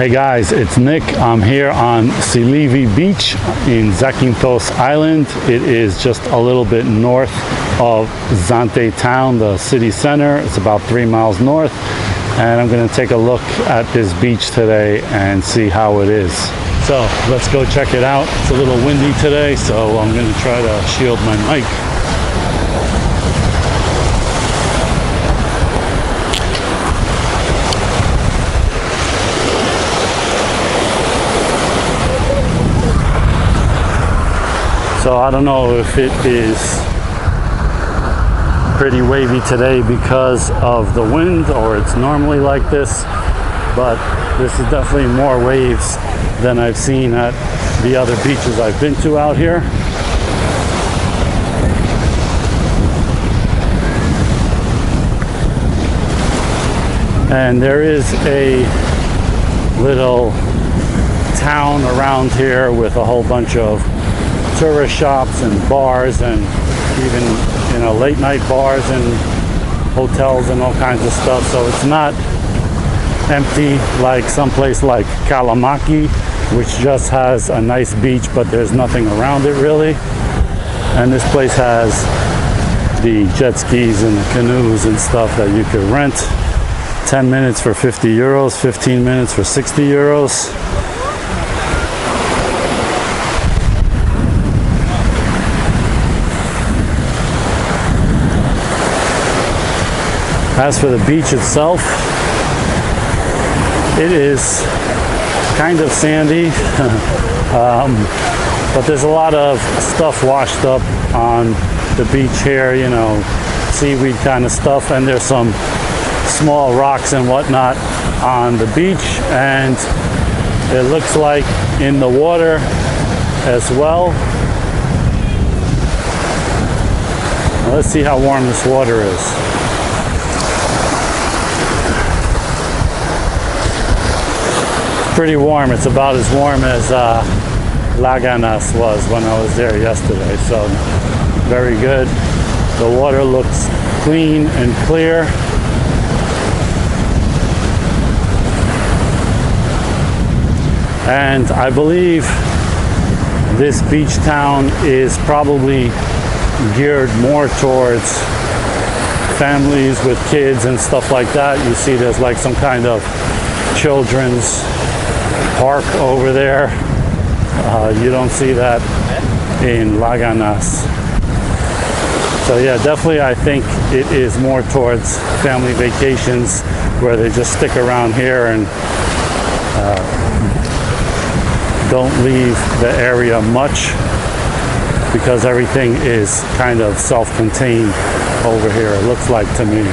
Hey guys, it's Nick. I'm here on Tsilivi Beach in Zakynthos Island. It is just a little bit north of Zante town, the city center. It's about 3 miles north, and I'm going to take a look at this beach today and see how it is. So let's go check it out. It's a little windy today, so I'm going to try to shield my mic. So I don't know if it is pretty wavy today because of the wind or it's normally like this, but this is definitely more waves than I've seen at the other beaches I've been to out here. And there is a little town around here with a whole bunch of tourist shops and bars, and even late night bars and hotels and all kinds of stuff. So it's not empty like someplace like Kalymaki, which just has a nice beach but there's nothing around it really. And this place has the jet skis and the canoes and stuff that you could rent. 10 minutes for 50 euros, 15 minutes for 60 euros. As for the beach itself, it is kind of sandy, but there's a lot of stuff washed up on the beach here, seaweed kind of stuff, and there's some small rocks and whatnot on the beach, and it looks like in the water as well. Now let's see how warm this water is. Pretty warm. It's about as warm as Alykes was when I was there yesterday, so very good. The water looks clean and clear. And I believe this beach town is probably geared more towards families with kids and stuff like that. You see there's like some kind of children's park over there. You don't see that in Alykes. So yeah, definitely I think it is more towards family vacations where they just stick around here and don't leave the area much, because everything is kind of self-contained over here, it looks like to me.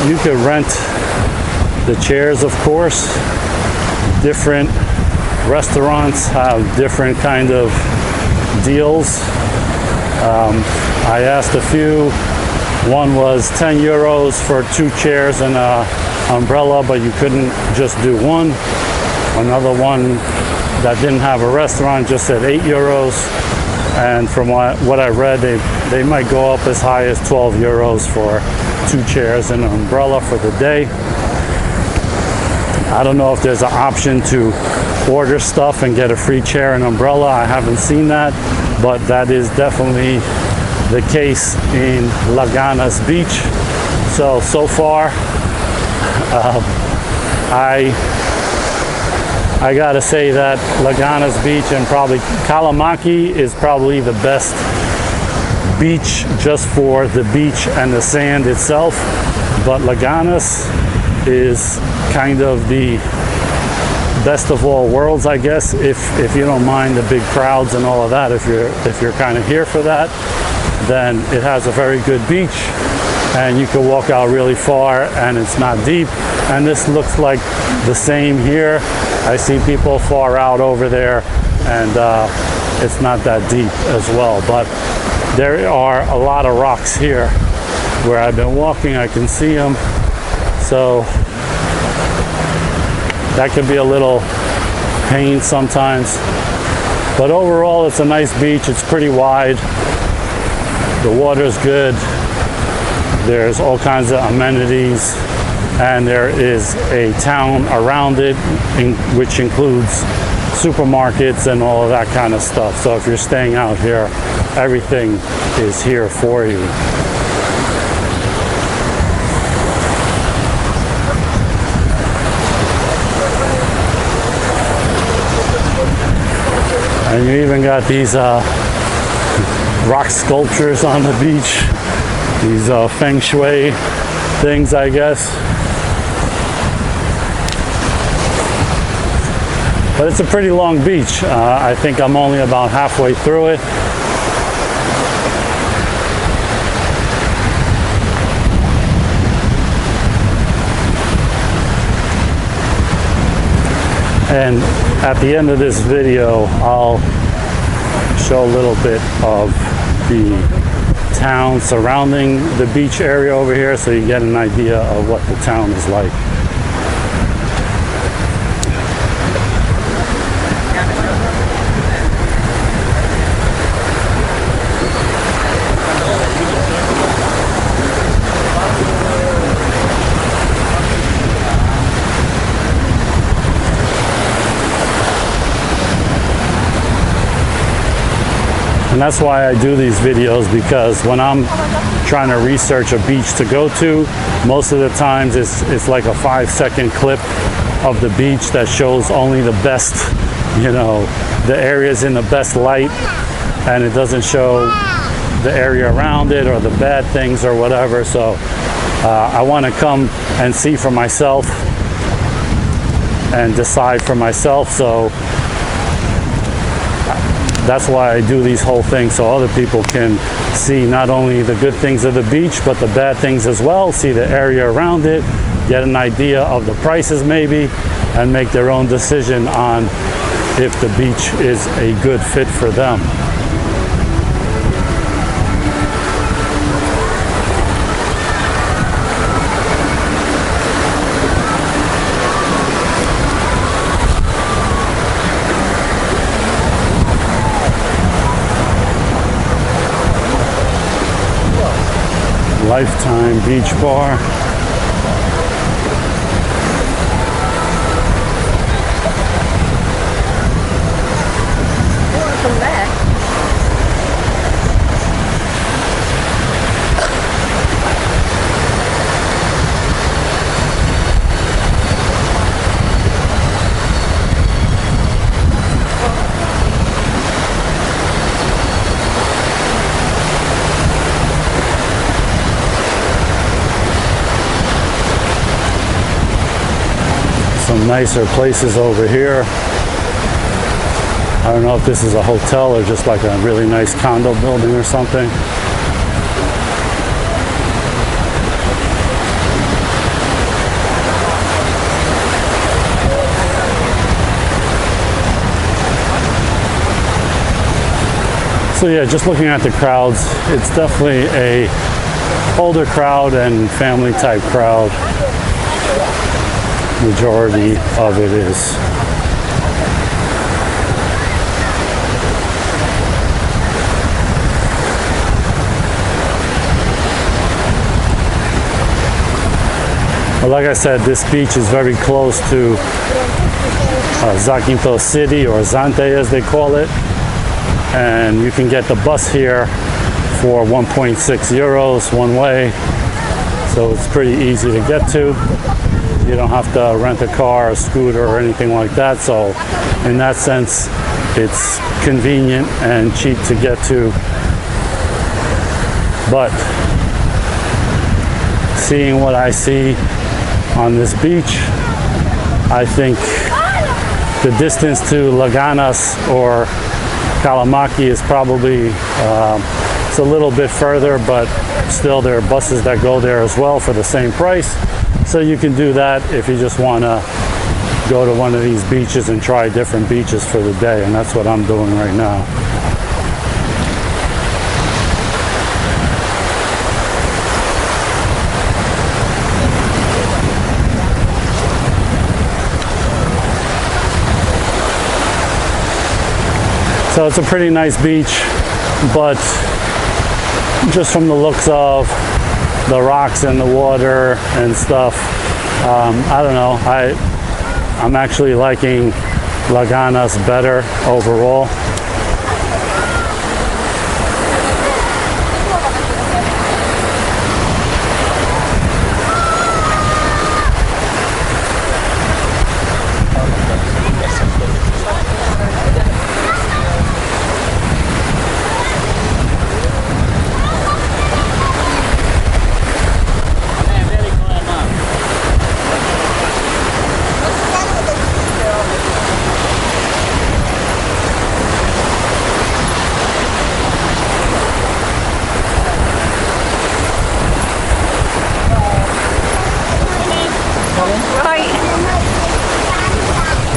You could rent the chairs, of course. Different restaurants have different kind of deals. I asked a few. One was 10 euros for 2 chairs and an umbrella, but you couldn't just do one. Another one that didn't have a restaurant just said 8 euros. And from what I read, they might go up as high as 12 euros for 2 chairs and an umbrella for the day. I don't know if there's an option to order stuff and get a free chair and umbrella. I haven't seen that, but that is definitely the case in Alykes Beach. So far, I gotta say that Alykes Beach and probably Kalymaki is probably the best beach just for the beach and the sand itself, but Alykes is kind of the best of all worlds, I guess, if you don't mind the big crowds and all of that. If you're kind of here for that, then it has a very good beach, and you can walk out really far and it's not deep. And this looks like the same here. I see people far out over there, and it's not that deep as well, but there are a lot of rocks here where I've been walking. I can see them, so that could be a little pain sometimes, but overall it's a nice beach. It's pretty wide. The water's good. There's all kinds of amenities, and there is a town around it, which includes supermarkets and all of that kind of stuff. So if you're staying out here, everything is here for you. And you even got these rock sculptures on the beach. These feng shui things, I guess. But it's a pretty long beach. I think I'm only about halfway through it. And at the end of this video, I'll show a little bit of the town surrounding the beach area over here, so you get an idea of what the town is like. And that's why I do these videos, because when I'm trying to research a beach to go to, most of the times it's like a 5-second clip of the beach that shows only the best, you know, the areas in the best light, and it doesn't show the area around it or the bad things or whatever. So I want to come and see for myself and decide for myself. So that's why I do these whole things, so other people can see not only the good things of the beach, but the bad things as well, see the area around it, get an idea of the prices maybe, and make their own decision on if the beach is a good fit for them. Lifetime Beach Bar. Welcome back. Some nicer places over here. I don't know if this is a hotel or just like a really nice condo building or something. So yeah, just looking at the crowds, it's definitely a older crowd and family type crowd. Majority of it is. Well, like I said, this beach is very close to Zakynthos city, or Zante as they call it, and you can get the bus here for 1.6 euros one way, so it's pretty easy to get to. You don't have to rent a car, a scooter, or anything like that. So in that sense, it's convenient and cheap to get to. But seeing what I see on this beach, I think the distance to Laganas or Kalamaki is probably it's a little bit further, but still there are buses that go there as well for the same price. So you can do that if you just want to go to one of these beaches and try different beaches for the day, and that's what I'm doing right now. So it's a pretty nice beach, but just from the looks of the rocks and the water and stuff. I don't know. I'm actually liking Laganas better overall.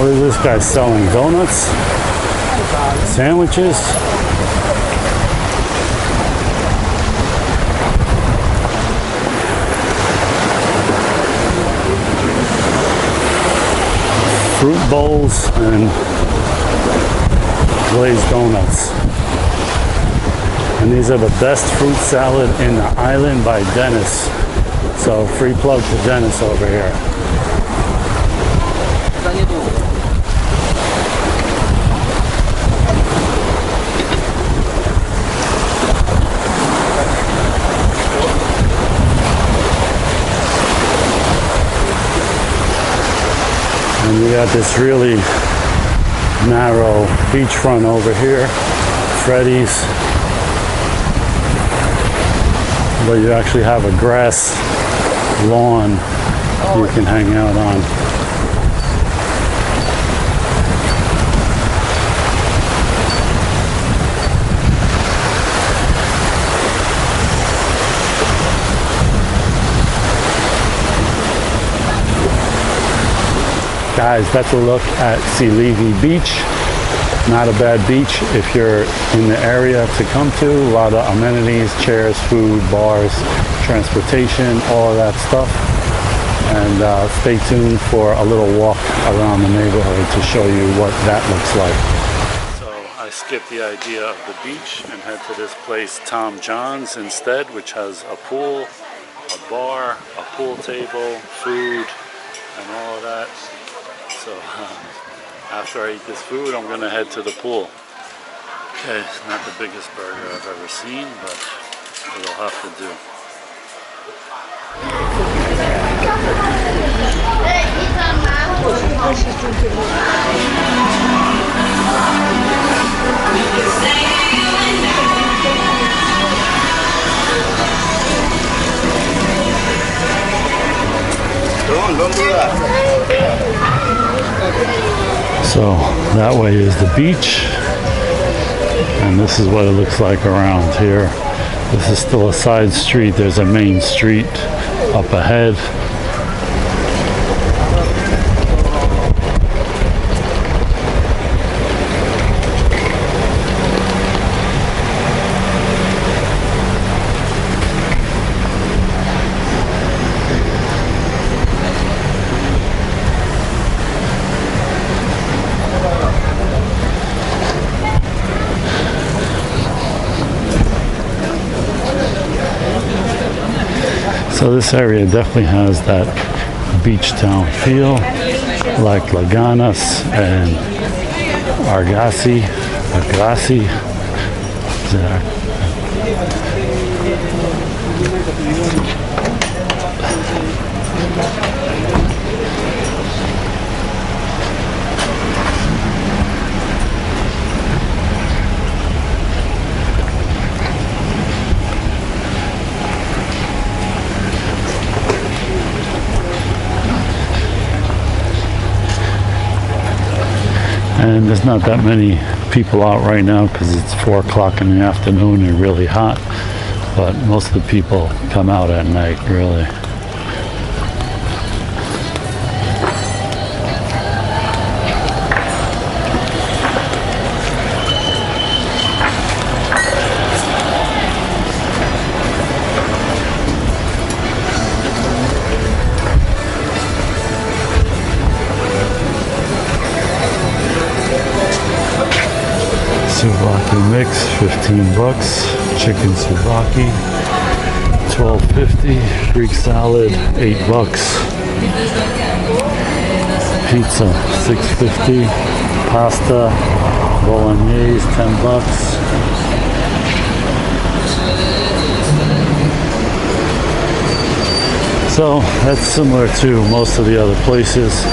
What is this guy selling? Donuts? Sandwiches? Fruit bowls and glazed donuts. And these are the best fruit salad in the island by Dennis. So free plug to Dennis over here. And we got this really narrow beachfront over here, Freddy's, but you actually have a grass lawn you can hang out on. Guys, that's a look at Tsilivi Beach. Not a bad beach if you're in the area to come to. A lot of amenities, chairs, food, bars, transportation, all of that stuff. And stay tuned for a little walk around the neighborhood to show you what that looks like. So I skipped the idea of the beach and head to this place, Tom John's, instead, which has a pool, a bar, a pool table, food, and all of that. So after I eat this food, I'm gonna head to the pool. Okay, it's not the biggest burger I've ever seen, but it'll have to do. So that way is the beach, and this is what it looks like around here. This is still a side street. There's a main street up ahead. So this area definitely has that beach town feel, like Laganas and Argasi. And there's not that many people out right now because it's 4 o'clock in the afternoon and really hot, but most of the people come out at night, really. Souvlaki mix, $15. Chicken souvlaki, $12.50. Greek salad, $8. Pizza, $6.50. Pasta, bolognese, $10. So that's similar to most of the other places.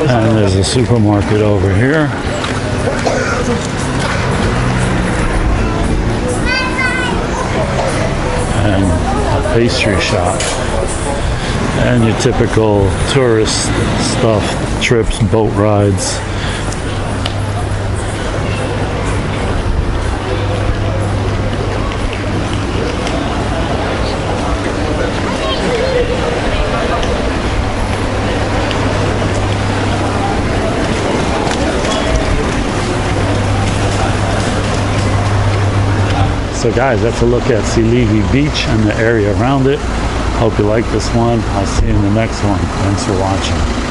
And there's a supermarket over here. And a pastry shop. And your typical tourist stuff, trips, boat rides. So guys, that's a look at Tsilivi Beach and the area around it. Hope you like this one. I'll see you in the next one. Thanks for watching.